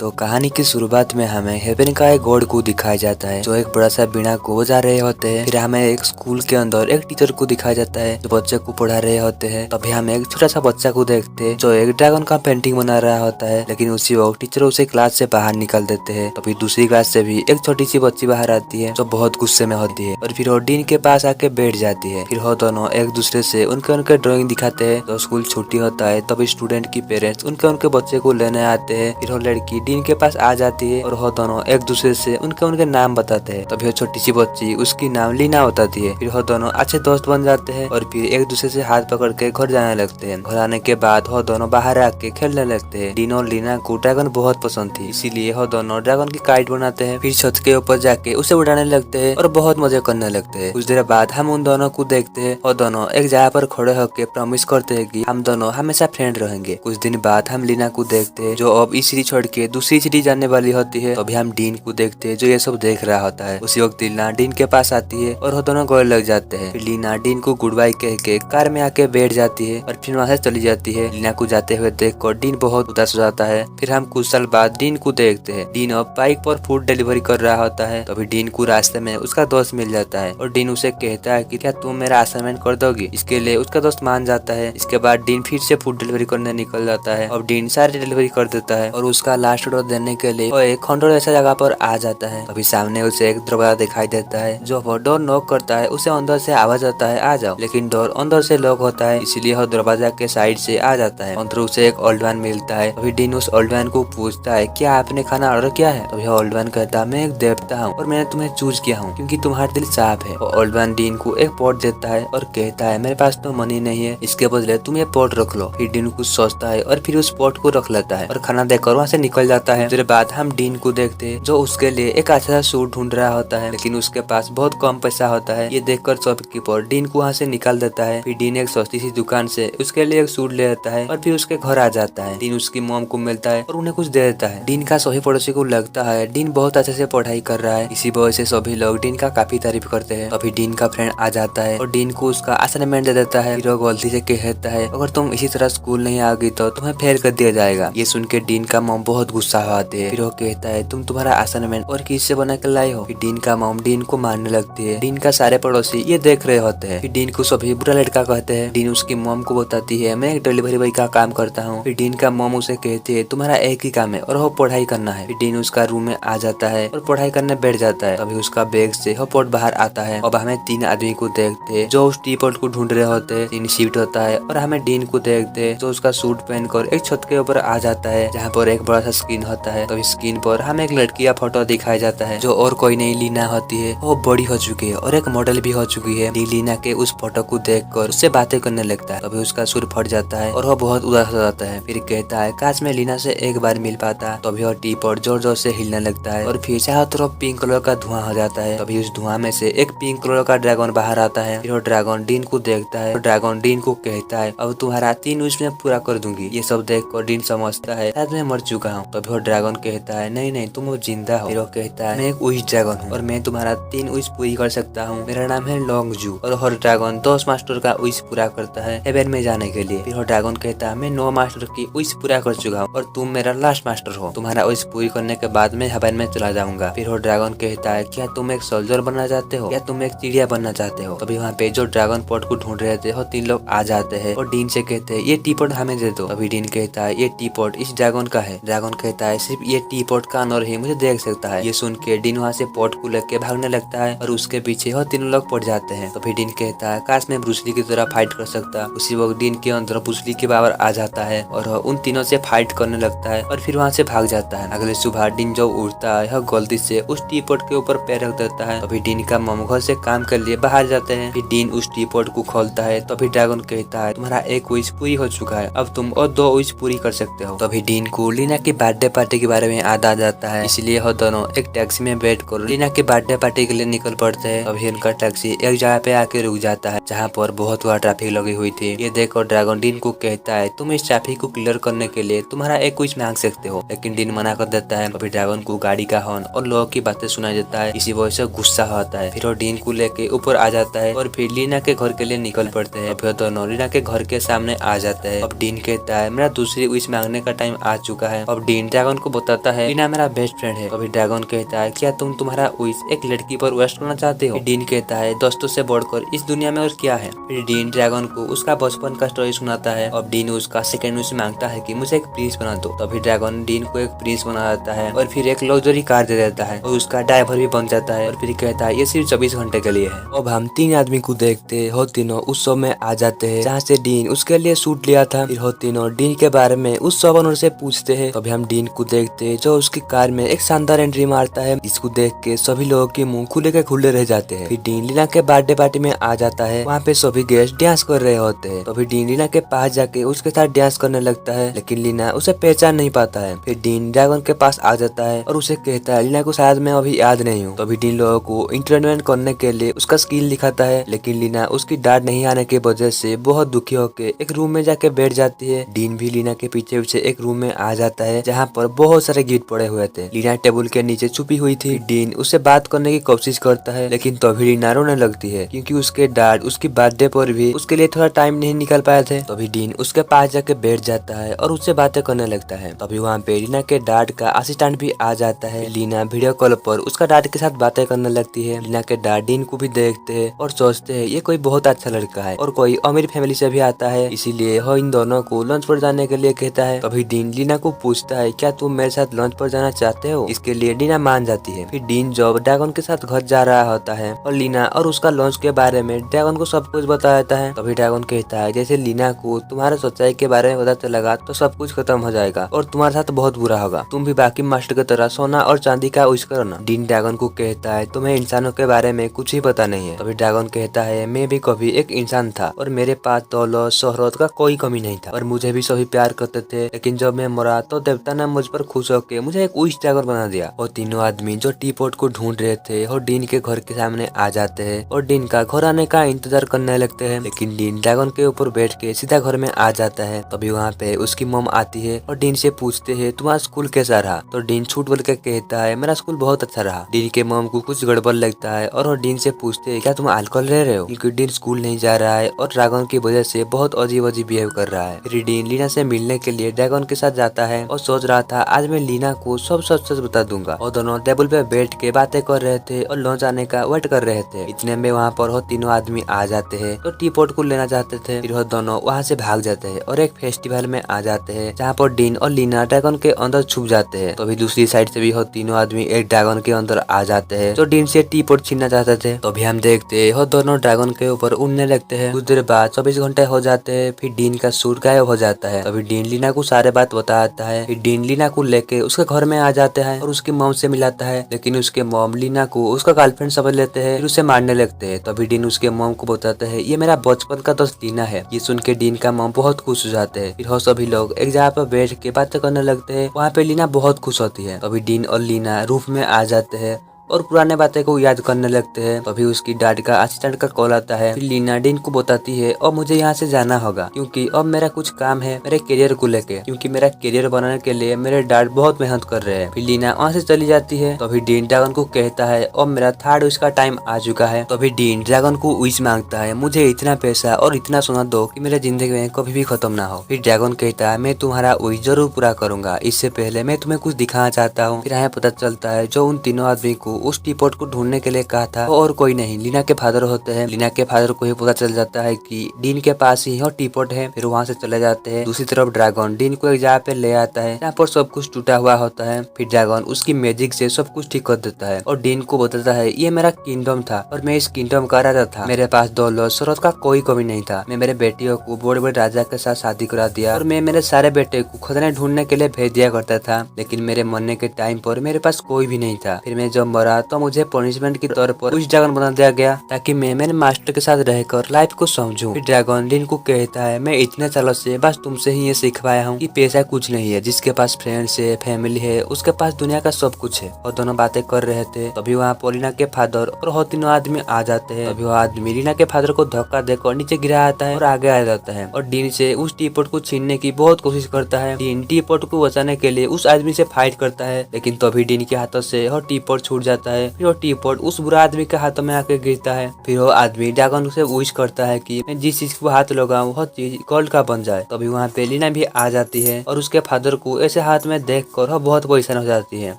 तो कहानी की शुरुआत में हमें हेवन का एक गॉड को दिखाया जाता है जो एक बड़ा सा बीड़ा को बजा रहे होते हैं। फिर हमें एक स्कूल के अंदर एक टीचर को दिखाया जाता है जो बच्चे को पढ़ा रहे होते हैं। तभी हम एक छोटा सा बच्चा को देखते हैं जो एक ड्रैगन का पेंटिंग बना रहा होता है, लेकिन उसी वक्त टीचर उसे क्लास से बाहर निकाल देते हैं। तभी दूसरी क्लास से भी एक छोटी सी बच्ची बाहर आती है जो बहुत गुस्से में होती है और फिर वो डीन के पास आके बैठ जाती है। फिर वो दोनों एक दूसरे से उनके ड्राइंग दिखाते हैं। तो स्कूल छुट्टी होता है तभी स्टूडेंट की पेरेंट्स उनके बच्चे को लेने आते हैं। फिर वो लड़की डीन के पास आ जाती है और वो दोनों एक दूसरे से उनके नाम बताते हैं। तभी वो छोटी सी बच्ची उसकी नाम लीना बताती है। फिर वो दोनों अच्छे दोस्त बन जाते हैं और फिर एक दूसरे से हाथ पकड़ के घर जाने लगते हैं। घर आने के बाद वो दोनों बाहर आके खेलने लगते हैं। डीन और लीना को ड्रैगन बहुत पसंद थी, इसीलिए वो दोनों ड्रैगन की काइट बनाते हैं। फिर छत के ऊपर जाके उसे उड़ाने लगते हैं और बहुत मजे करने लगते हैं। कुछ देर बाद हम उन दोनों को देखते हैं और दोनों एक जगह पर खड़े होकर प्रॉमिस करते हैं कि हम दोनों हमेशा फ्रेंड रहेंगे। कुछ दिन बाद हम लीना को देखते हैं जो अब इस सिटी छोड़ के दूसरी सिटी जाने वाली होती है। तभी हम डीन को देखते हैं जो ये सब देख रहा होता है। उसी वक्त लीना डीन के पास आती है और वो दोनों गले लग जाते हैं। फिर लीना डीन को गुड बाय कह के कार में आके बैठ जाती है और फिर वहाँ से चली जाती है। लीना को जाते हुए देख कर डीन बहुत उदास हो जाता है। फिर हम कुछ साल बाद डीन को देखते हैं। डीन अब बाइक पर फूड डिलीवरी कर रहा होता है। तभी डीन को रास्ते में उसका दोस्त मिल जाता है और डीन उसे कहता है कि क्या तुम मेरा असाइनमेंट कर दोगी। इसके लिए उसका दोस्त मान जाता है। इसके बाद डीन फिर से फूड डिलीवरी करने निकल जाता है और डीन सारी डिलीवरी कर देता है और उसका लास्ट ऑर्डर देने के लिए वो एक खंडर ऐसा जगह पर आ जाता है। तभी सामने उसे एक दरवाजा दिखाई देता है। जो वो डोर नॉक करता है उसे अंदर से आवाज आता है आ जाओ, लेकिन डोर अंदर से लॉक होता है, इसीलिए वो दरवाजा के साइड से आ जाता है। अंदर उसे एक ओल्ड मैन मिलता है। तभी डीन उस ओल्ड मैन को पूछता है क्या आपने खाना ऑर्डर किया है। तभी ओल्ड मैन कहता है मैं एक देवता हूँ और मैंने तुम्हें चूज किया हूँ क्योंकि तुम्हारा दिल साफ है। ओल्ड मैन डीन को एक पॉट देता है और कहता है मेरे पास तो मनी नहीं है, इसके बदले तुम ये पॉट रख लो। फिर डीन कुछ सोचता है और फिर उस पॉट को रख लेता है और खाना देकर वहाँ से निकल जाता है। फिर बाद हम डीन को देखते हैं जो उसके लिए एक अच्छा सा सूट ढूंढ रहा होता है, लेकिन उसके पास बहुत कम पैसा होता है। ये देखकर शॉपकीपर डीन को वहाँ से निकाल देता है। फिर डीन एक सस्ती सी दुकान से उसके लिए एक सूट ले लेता है और फिर उसके घर आ जाता है। डीन उसकी मॉम को मिलता है और उन्हें कुछ दे देता है। डीन का सभी पड़ोसी को लगता है डीन बहुत अच्छे से पढ़ाई कर रहा है, इसी वजह से सभी लोग डीन का काफी तारीफ करते हैं। अभी डीन का फ्रेंड आ जाता है और डीन को उसका असाइनमेंट दे देता है। फिर वो गलती से कहता है अगर तुम इसी तरह स्कूल नहीं आओगी तो तुम्हें फेल कर दिया जाएगा। ये सुन के डीन का मॉम बहुत गुस्सा होती है। फिर वो कहता है तुम तुम्हारा असाइनमेंट और किससे बना कर लाई हो। फिर डीन का मॉम डीन को मारने लगती है। डीन का सारे पड़ोसी ये देख रहे होते हैं। फिर डीन को सभी बुरा लड़का कहते हैं। डीन उसकी मॉम को बताती है मैं एक डिलीवरी बॉय का काम करता हूँ। फिर डीन का मॉम उसे कहती है तुम्हारा एक ही काम है और वो पढ़ाई करना है। फिर डीन उसका रूम में आ जाता है और पढ़ाई करने बैठ जाता है। अभी उसका बैग से वो पॉट बाहर आता है। अब हमें 3 आदमी को देखते हैं जो उस टी पॉट को ढूंढ रहे होते हैं। 3 शिफ्ट होता है और हमें डीन को देखते हैं जो उसका सूट पहनकर एक छत के ऊपर आ जाता है जहाँ पर एक बड़ा सा स्क्रीन होता है। तो स्क्रीन पर हमें एक लड़की का फोटो दिखाया जाता है जो और कोई नहीं लीना होती है। वो बड़ी हो चुकी है और एक मॉडल भी हो चुकी है। लीना के उस फोटो को देखकर उससे बातें करने लगता है। तभी उसका सुर फट जाता है और वो बहुत उदास हो जाता है। फिर कहता है काश मैं लीना से एक बार मिल पाता। तभी वो टी पॉट जोर जोर से हिलने लगता है और फिर चारों तरफ पिंक कलर का धुआं हो जाता है। तभी उस धुआं में से एक पिंक कलर का ड्रैगन बाहर आता है। फिर वो ड्रैगन डीन को देखता है और ड्रैगन डीन को कहता है अब तुम्हारा 3 विश मैं पूरा कर दूंगी। ये सब देख कर डीन समझता है शायद मैं मर चुका हूँ। तभी वो ड्रैगन कहता है नहीं नहीं तुम जिंदा हो। फिर वो कहता है मैं एक विश ड्रैगन हूँ और मैं तुम्हारा 3 विश पूरी कर सकता हूँ। मेरा नाम है लॉन्ग जू। और हर ड्रैगन 10 मास्टर का विश पूरा करता है हेवन में जाने के लिए। फिर वो ड्रैगन कहता है मैं 9 मास्टर की विश पूरा कर चुका हूँ और तुम मेरा लास्ट मास्टर हो। तुम्हारा विश पूरी करने के बाद मैं हेवन में चला जाऊंगा। फिर वो ड्रैगन कहता है क्या तुम एक सोल्जर बनना चाहते हो या तुम एक चिड़िया बनना चाहते हो। तभी वहाँ पे जो ड्रैगन पॉट को ढूंढ रहे थे वो 3 लोग आ जाते हैं और डीन से कहते हैं ये टी पॉट हमें दे दो। अभी डीन कहता है ये टी पॉट इस ड्रैगन का है। ड्रैगन कहता है सिर्फ ये टी पॉट का ऑनर ही मुझे देख सकता है। ये सुन के डीन वहाँ से पॉट को लेके भागने लगता है और उसके पीछे वो 3 लोग पड़ जाते हैं। तभी डीन कहता है काश मैं ब्रूस ली की तरह फाइट कर सकता। उसी वक्त डीन के अंदर ब्रूस ली की पावर आ जाता है और उन तीनों से फाइट करने लगता है और फिर वहाँ से भाग जाता है। अगले सुबह डीन जो उठता है गलती से उस टी पॉट के ऊपर पैर रख देता है। तभी डीन का मम घर से काम के लिए बाहर जाते हैं। फिर डीन उस टी पॉट को खोलता है। तभी ड्रैगन कहता है तुम्हारा एक विश पूरी हो चुका है, अब तुम और 2 विश पूरी कर सकते हो। तभी डीन को लीना की बर्थडे पार्टी के बारे में याद आ जाता है, इसलिए वो दोनों एक टैक्सी में बैठ कर लीना की बर्थडे पार्टी के लिए निकल पड़ते हैं। तभी उनका टैक्सी एक जगह पे आके रुक जाता है जहाँ पर बहुत बड़ा ट्रैफिक लगी हुई थी। ये देखकर ड्रैगन डीन को कहता है तुम इस ट्रैफिक को क्लियर करने के लिए तुम्हारा एक विश मांग सकते हो, लेकिन डीन मना कर देता है। तभी ड्रैगन को गाड़ी का हॉर्न और लोगों की बातें सुनाई देता है, इसी वजह से गुस्सा होता है। फिर वो डीन को लेके ऊपर आ जाता है और फिर लीना के घर के लिए निकल पड़ते हैं। फिर दोनों लीना के घर के सामने आ जाते हैं। अब डीन कहता है मेरा दूसरी विश मांगने का टाइम आ चुका है। अब डीन डीन ड्रैगन को बताता है लीना मेरा बेस्ट फ्रेंड है। तभी ड्रैगन कहता है क्या तुम तुम्हारा विश एक लड़की पर वेस्ट करना चाहते हो? डीन कहता है दोस्तों से बढ़कर इस दुनिया में और क्या है। फिर डीन ड्रैगन को उसका बचपन का स्टोरी सुनाता है और डीन उसका सेकंड विश मांगता है कि मुझे एक प्रिंस बना दो। तभी ड्रैगन डीन को एक प्रिंस बना देता है और फिर एक लग्जरी कार दे देता है और उसका ड्राइवर भी बन जाता है और फिर कहता है ये सिर्फ 24 घंटे के लिए है। अब हम 3 आदमी को देखते हो तीनों उस शो में आ जाते हैं जहाँ से डीन उसके लिए सूट लिया था। फिर हो तीनों डीन के बारे में उस शॉप ओनर से पूछते हैं। तभी हम डीन को देखते हैं जो उसकी कार में एक शानदार एंट्री मारता है। इसको देख के सभी लोगों के मुंह खुले के खुले रह जाते हैं। फिर डीन लीना के बर्थडे पार्टी में आ जाता है। वहाँ पे सभी गेस्ट डांस कर रहे होते हैं। तभी डीन लीना के पास जाके उसके साथ डांस करने लगता है लेकिन लीना उसे पहचान नहीं पाता है। फिर डीन ड्रैगन के पास आ जाता है और उसे कहता है लीना को शायद मैं अभी याद नहीं हूँ। तभी डीन लोगों को इंटरटेनमेंट करने के लिए उसका स्किल दिखाता है लेकिन लीना उसकी डांट नहीं आने की वजह से बहुत दुखी होकर एक रूम में जाके बैठ जाती है। डीन भी लीना के पीछे पीछे एक रूम में आ जाता है जहाँ पर बहुत सारे गिफ्ट पड़े हुए थे। लीना टेबल के नीचे छुपी हुई थी। डीन उससे बात करने की कोशिश करता है लेकिन तभी लीना रोने लगती है क्योंकि उसके डैड उसकी बर्थडे पर भी उसके लिए थोड़ा टाइम नहीं निकाल पाए थे। तभी डीन उसके पास जाके बैठ जाता है और उससे बातें करने लगता है। तभी वहाँ पे लीना के डैड का असिस्टेंट भी आ जाता है। लीना वीडियो कॉल पर उसका डैड के साथ बातें करने लगती है। लीना के डैड डीन को भी देखते हैं और सोचते हैं ये कोई बहुत अच्छा लड़का है और कोई अमीर फैमिली से भी आता है, इसीलिए वो इन दोनों को लंच पर जाने के लिए कहता है। तभी डीन लीना को पूछता है क्या तुम मेरे साथ लंच पर जाना चाहते हो? इसके लिए लीना मान जाती है। फिर डीन जब ड्रैगन के साथ घर जा रहा होता है और लीना और उसका लंच के बारे में ड्रैगन को सब कुछ बता देता है। तभी ड्रैगन कहता है जैसे लीना को तुम्हारे सच्चाई के बारे में पता चलेगा तो सब कुछ खत्म हो जाएगा और तुम्हारे साथ बहुत बुरा होगा। तुम भी बाकी मास्टर की तरह सोना और चांदी का विश करना। डीन ड्रैगन को कहता है तुम्हें इंसानों के बारे में कुछ ही पता नहीं है। तभी ड्रैगन कहता है मैं भी कभी एक इंसान था और मेरे पास दौलत शोहरत का कोई कमी नहीं था और मुझे भी सभी प्यार करते थे लेकिन जब मैं मरा तो देवता ने मुझ पर खुश होकर मुझे एक विश ड्रैगन बना दिया। और तीनों आदमी जो टी पॉट को ढूंढ रहे थे और डीन के घर के सामने आ जाते हैं और डीन का घर आने का इंतजार करने लगते हैं लेकिन डीन ड्रैगन के ऊपर बैठ के सीधा घर में आ जाता है। तभी वहाँ पे उसकी मॉम आती है और डीन से पूछते हैं तुम्हारा स्कूल कैसा रहा? तो डीन छूट बोल के कहता है मेरा स्कूल बहुत अच्छा रहा। डीन के मॉम को कुछ गड़बड़ लगता है और वो डीन से पूछते हैं क्या तुम अल्कोहल ले रहे हो? क्योंकि डीन स्कूल नहीं जा रहा है और ड्रैगन की वजह से बहुत अजीब अजीब बिहेव कर रहा है। फिर डीन लीना से मिलने के लिए ड्रैगन के साथ जाता है और सोच रहा था आज मैं लीना को सब सच सच बता दूंगा। और दोनों टेबल पे बैठ के बातें कर रहे थे और लंच आने का वेट कर रहे थे। इतने में वहाँ पर वो तीनों आदमी आ जाते हैं तो टी पॉट को लेना चाहते थे। फिर वो दोनों वहाँ से भाग जाते हैं और एक फेस्टिवल में आ जाते हैं जहाँ पर डीन और लीना ड्रैगन के अंदर छुप जाते हैं। तो अभी दूसरी साइड से भी वो तीनों आदमी एक ड्रैगन के अंदर आ जाते हैं जो डीन से टी पॉट छीनना चाहते थे। तो अभी हम देखते हैं वो दोनों ड्रैगन के ऊपर उड़ने लगते हैं। कुछ देर बाद 24 घंटे हो जाते हैं। फिर डीन का सूट गायब हो जाता है। तभी डीन लीना को सारे बात बताता है। फिर डीन लीना को लेके उसके घर में आ जाते हैं और उसकी मॉम से मिलाता है लेकिन उसके मॉम लीना को उसका गर्लफ्रेंड समझ लेते हैं। फिर उसे मारने लगते हैं। तभी डीन उसके मॉम को बताते हैं ये मेरा बचपन का दोस्त लीना है। ये सुन के डीन का मॉम बहुत खुश हो जाते हैं। फिर वो सभी लोग एक जगह पर बैठ के बातें करने लगते हैं। वहाँ पे लीना बहुत खुश होती है। तभी डीन और लीना रूफ में आ जाते हैं और पुराने बातें को याद करने लगते हैं। तभी उसकी डैड का असिस्टेंट का कॉल आता है। फिर लीना डीन को बताती है और मुझे यहाँ से जाना होगा क्योंकि अब मेरा कुछ काम है मेरे करियर को लेके, क्योंकि मेरा करियर बनाने के लिए मेरे डैड बहुत मेहनत कर रहे हैं। फिर लीना वहाँ से चली जाती है। तभी डीन ड्रैगन को कहता है अब मेरा थर्ड विश का टाइम आ चुका है। तभी डीन ड्रैगन को विश मांगता है मुझे इतना पैसा और इतना सोना दो कि मेरे जिंदगी में कभी भी खत्म ना हो। फिर ड्रैगन कहता है मैं तुम्हारा विश जरूर पूरा करूंगा, इससे पहले मैं तुम्हें कुछ दिखाना चाहता हूँ। फिर यहाँ पता चलता है जो उन तीनों आदमी को उस टी पॉट को ढूंढने के लिए कहा था और कोई नहीं लीना के फादर होते हैं। लीना के फादर को ही पता चल जाता है कि डीन के पास ही वो टी पॉट है। फिर वहाँ से चले जाते हैं। दूसरी तरफ ड्रैगन डीन को एक जगह पे ले आता है जहाँ पर सब कुछ टूटा हुआ होता है। फिर ड्रैगन उसकी मैजिक से सब कुछ ठीक कर देता है और डीन को बताता है ये मेरा किंगडम था और मैं इस किंगडम का राजा था। मेरे पास दौलत शोहरत का कोई कमी नहीं था। मैं मेरे बेटियों को बड़े बड़े राजा के साथ शादी करा दिया और मैं मेरे सारे बेटे को खजाने ढूंढने के लिए भेज दिया करता था, लेकिन मेरे मरने के टाइम पर मेरे पास कोई भी नहीं था। फिर मैं जब मरा तो मुझे पनिशमेंट के तौर पर उस ड्रैगन बना दिया गया ताकि मैं मेरे मास्टर के साथ रहकर लाइफ को समझूं। फिर ड्रैगन डीन को कहता है मैं इतने सालों से बस तुमसे ही ये सिखवाया हूँ कि पैसा कुछ नहीं है, जिसके पास फ्रेंड्स है फैमिली है उसके पास दुनिया का सब कुछ है। और दोनों बातें कर रहे थे तभी वहाँ पर लीना के फादर और वो तीनों आदमी आ जाते हैं। तभी वो आदमी लीना के फादर को धक्का देकर नीचे गिरा आता है और आगे आ जाता है और डीन से उस टी पॉट को छीनने की बहुत कोशिश करता है। डीन टी पॉट को बचाने के लिए उस आदमी से फाइट करता है लेकिन तभी डीन के हाथों से वो टी पॉट छूट जाता जाता है। फिर वो टी पॉट उस बुरा आदमी के हाथों में आके गिरता है। फिर वो आदमी ड्रैगन से विश करता है कि मैं जिस चीज को हाथ लगाऊं वो चीज गोल्ड का बन जाए। तभी वहाँ पे लीना भी आ जाती है और उसके फादर को ऐसे हाथ में देख कर वो बहुत परेशान हो जाती है।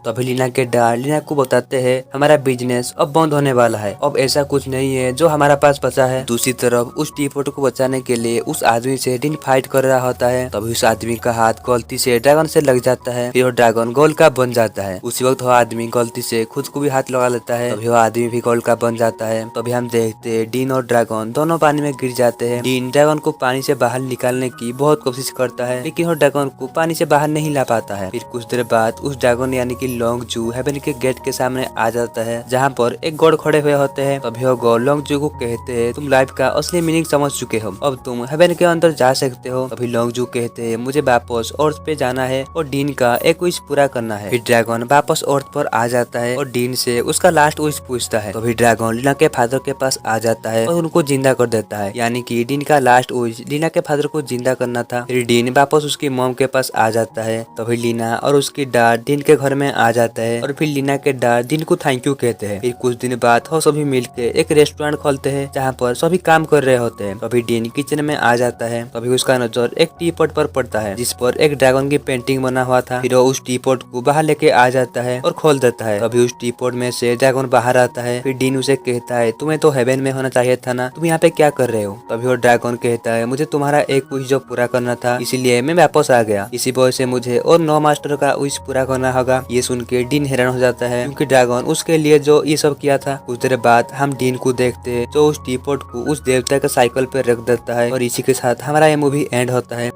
तभी लीना के डैड लीना को बताते हैं हमारा बिजनेस अब बंद होने वाला है, अब ऐसा कुछ नहीं है जो हमारा पास बचा है। दूसरी तरफ उस टी पॉट को बचाने के लिए उस आदमी से डीन फाइट कर रहा होता है। तभी उस आदमी का हाथ गलती से ड्रैगन से लग जाता है। फिर वो ड्रैगन गोल्ड का बन जाता है। उसी वक्त वो आदमी गलती से खुद को भी हाथ लगा लेता है। तभी वो आदमी भी गोल्ड का बन जाता है। तभी हम देखते हैं डीन और ड्रैगन दोनों पानी में गिर जाते हैं। डीन ड्रैगन को पानी से बाहर निकालने की बहुत कोशिश करता है, लेकिन वो ड्रैगन को पानी से बाहर नहीं ला पाता है। फिर कुछ देर बाद उस ड्रैगन यानी कि लॉन्ग जू हेवन के गेट के सामने आ जाता है, जहाँ पर एक गॉड खड़े हुए होते हैं। तभी वो गॉड लॉन्ग जू को कहते हैं तुम लाइफ का असली मीनिंग समझ चुके हो, अब तुम हेवन के अंदर जा सकते हो। तभी लॉन्ग जू कहते हैं मुझे वापस अर्थ पे जाना है और डीन का एक विश पूरा करना है। फिर ड्रैगन वापस अर्थ पर आ जाता है और डीन से उसका लास्ट विश पूछता है। तभी ड्रैगन लीना के फादर के पास आ जाता है और उनको जिंदा कर देता है, यानी कि डीन का लास्ट विश लीना के फादर को जिंदा करना था। फिर डीन वापस उसकी मॉम के पास आ जाता है। तभी लीना और उसकी डैड डीन के घर में आ जाता है और फिर लीना के डैड डीन को थैंक यू कहते हैं। फिर कुछ दिन बाद वो सभी मिलके एक रेस्टोरेंट खोलते हैं जहाँ पर सभी काम कर रहे होते हैं। तभी डीन किचन में आ जाता है। तभी उसका नजर एक टी पॉट पर पड़ता है जिस पर एक ड्रैगन की पेंटिंग बना हुआ था। फिर वो उस टी पॉट को बाहर लेके आ जाता है और खोल देता है। तभी उस टी पॉट में से ड्रैगन बाहर आता है। फिर डीन उसे कहता है तुम्हें तो हेवन में होना चाहिए था ना, तुम यहाँ पे क्या कर रहे हो। तभी वो ड्रैगन कहता है मुझे तुम्हारा एक विश जो पूरा करना था इसीलिए मैं वापस आ गया, इसी वजह से मुझे और 9 मास्टर का विश पूरा करना होगा। ये सुन के डीन हैरान हो जाता है क्योंकि ड्रैगन उसके लिए जो ये सब किया था। कुछ देर बाद हम डीन को देखते हैं जो उस टी पॉट को उस देवता के साइकिल पे रख देता है और इसी के साथ हमारा ये मूवी एंड होता है।